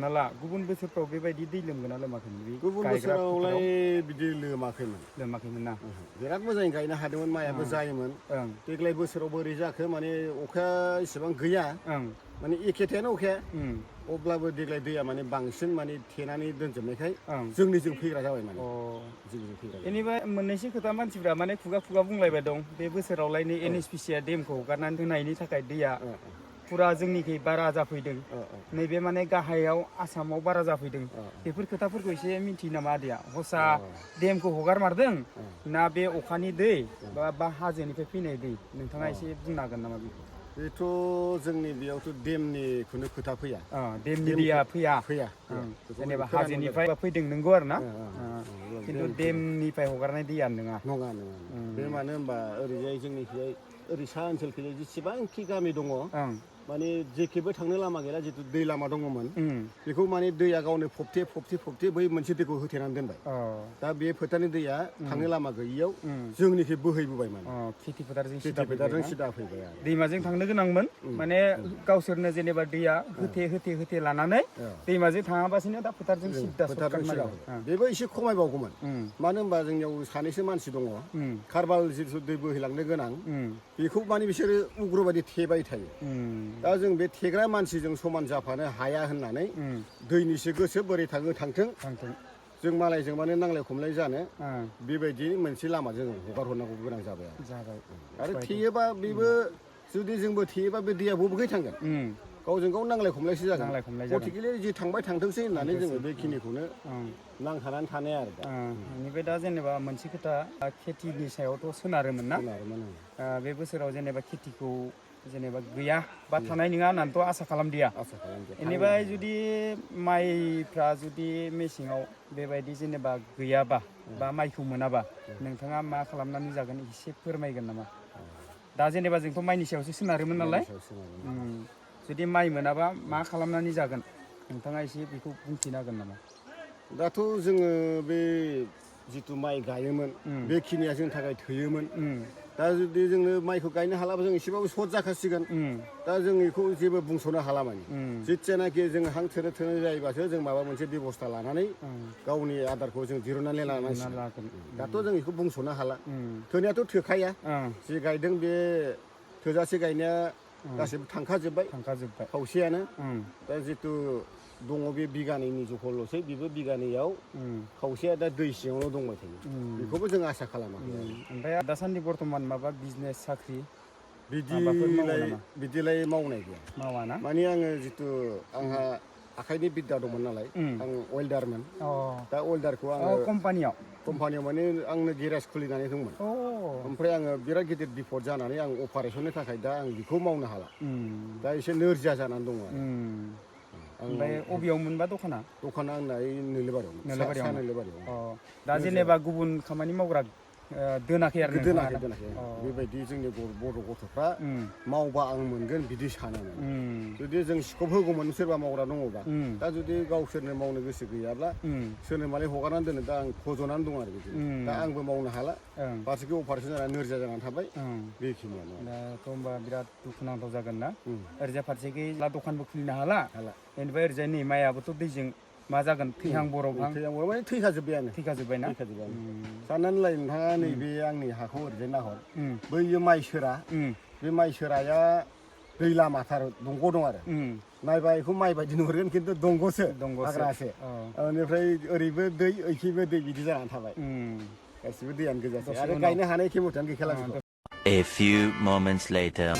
नाला गुबुन बोसोरफ्राव बेबायदि दै लोमगोना लोमाखैमोन बे गुबुन बोसोरावलाय बिदि लोमाखैमोन ना बिराद मोजाङै गायनो हादोंमोन माइयाबो जायोमोन देग्लाय बोसोराव बोरै जाखो माने अखाया इसेबां गैया माने एखेथायानो अखाया अब्लाबो देग्लाय दैया माने बांसिन माने थेनानै दोनजोबनायखाय जोंनिजों फैग्रा जाबाय माने जोंनिजों फैग्रा बेनिफ्राय मोननैसो खोथा मानसिफ्रा माने खुगा खुगा बुंलायबाय दं बे बोसोरावलायनो NHPCआ डेमखौ हगारनानै होनायनि थाखाय दैया फुरा जोंनिखै बारा जाफैदों नैबे माने गाहायाव आसामाव बारा जाफैदों बेफोर खोथाफोरखौ एसे मिथियो नामा आदैया हसा डेमखौ हगारमारदों ना बे अखानि दै बा हाजोनिफ्राय फैनाय दै नोंथाङा एसे बुंनो हागोन नामा बेखौ बेथ' जोंनि बेयावथ' डेमनिखौनो खोथा फैया डेमनि दैया फैया जेनेबा हाजोनिफ्राय फैदों नंगौ आरो ना खिन्थु डेमनिफ्राय हगारनाय दैयानो नङा बे मानो होनबा ओरैजाय जोंनिखैजाय ओरै सा ओनसोलखैजाय जेसेबांखि गामि दङ माने जेखेबो थांनो लामा गैला जितु दै लामा दङमोन बेखौ माने दैया गावनो फबथे बै मोनसे दैखौ होथेनानै दोनबाय दा बे फोथारनि दैया थांनो लामा गैयियाव जोंनिखै बोहैबोबाय माने खेथि फोथारजों सिदा फैबाय आरो दैमाजों थांनो गोनांमोन माने गावसोरनो जेनेबा दैया होथे लानानै दैमाजों थाङाबासिनो दा फोथारजों सिदा बेबो एसे खमायबावगौमोन मानो होनबा जोंनियाव सानैसो मानसि दङ खारबाल जिथु दै बोहैलांनो गोनां बेखौ माने बिसोरो उग्रबादि थेबाय थायो दा जों बे थेग्रा मानसिजों समान जाफानो हाया होननानै दैनिसो गोसो बोरै थाङो थांथों जों मालायजों माने नांलाय खमलाय जानो बेबायदि मोनसे लामाजों हगार हरनांगौ गोनां जाबाय आरो थेयोबा बेबो जुदि जोंबो थेयोबा बे दैया बबेखै थांगोन गावजों गाव नांलाय खमलायसो जागोन गथिखेले जि थांबाय थांथोंसै होननानै जोङो बेखिनिखौनो नांथानानै थानाय आरो बेनिफ्राय दा जेनेबा मोनसे खोथा खेथिनि सायावथ' सोनारोमोन ना बे बोसोराव जेनेबा खेथिखौ जेनेबा गैया बा थानाय नङा होननानैथ' आसा खालामदिया बेनिफ्राय जुदि माइफ्रा जुदि मेसेङाव बेबायदि जेनेबा गैयाबा बा माइखौ मोनाबा नोंथाङा मा खालामनानै जागोन एसे फोरमायगोन नामा दा जेनेबा जोंथ' माइनि सायावसो सोनारोमोन नालाय जुदि माइ मोनाबा मा खालामनानै जागोन नोंथाङा एसे बेखौ बुंथिनो हागोन नामा दाथ' जोङो बे जिथु माइ गायोमोन बेखिनिया जोंनि थाखाय थोयोमोन दा जुदि जोङो माइखौ गायनो हालाबा जों एसेबाबो सर्ट जाखासिगोन दा जों बेखौ जेबो बुंस'नो हाला माने जेथियानाखि जों हां थोनो जायोबासो जों माबा मोनसे बेब'स्था लानानै गावनि आदारखौ जों दिरुननानै लानांसिगोन दाथ' जों बेखौ बुंस'नो हाला थोनायाथ' थोखाया जि गायदों बे थोजासे गायनाया गासैबो थांखाजोब्बाय खावसेयानो दा जिथु दङ बे बिगानैनि जखल'सै बेबो बिगानैयाव खावसेया दा दै सिङावल' दंबाय थायो बेखौबो जों आसा खालामाखै ओमफ्राय दासान्दि बर्थमान माबा बिजनेस साख्रि बिदिलाय मावनाय गैया मावा ना माने आङो जिथु आंहा आखाइनि बिद्दा दंमोन नालाय आं वेल्डारमोन दा वेल्डारखौ आङो कम्पानियाव माने आंनो गेरेज खुलिनानै दंमोन ओमफ्राय आङो बिराद गिदिर बिपद जानानै आं अपारेसननि थाखाय दा आं बेखौ मावनो हाला दा एसे नोरजिया जानानै दङ आरो ओमफ्राय अबेयाव मोनबा दखाना आंना नोलोबारियाव दा जेनेबा गुबुन खामानि मावग्रा दोनाखै आरो दोनाखै बेबायदि जोंनि बर' गथ'फ्रा मावबा आं मोनगोन बिदि सानामोन जुदि जों स्कप होगौमोन सोरबा मावग्रा दङबा दा जुदि गावसोरनो मावनो गोसो गैयाब्ला सोरनो मालाय हगारनानै दोनो दा आं फज'नानै दं आरो बिदिनो दा आंबो मावनो हाला फारसेखै अपारेसन जानानै नोरजिया जानानै थाबाय बेखिनियानो दाथ' होनबा बिराद दुखुनांथाव जागोन ना ओरैजाय फारसेखै दखानबो खुलिनो हाला बेनिफ्राय ओरैजाय नै माइयाबोथ' दैजों मा जागोन थैहां बरफहां माने थैखाजोब्बायना साननानै लाय नोंथाङा नैबे आंनि हाखौ ओरैजाय नाहर बैयो माइ सोरा बे माइ सोराया दै लामाथार दंग' दं आरो नायबा बेखौ माइ बायदि नुहुरगोन खिन्थु दंग'सो हाग्रासो बेनिफ्राय ओरैबो दै ओइखैबो दै बिदि जानानै थाबाय गासिबो दैयानो गोजासै आरो गायनो हानाय खेमथायानो गैखाला A few moments later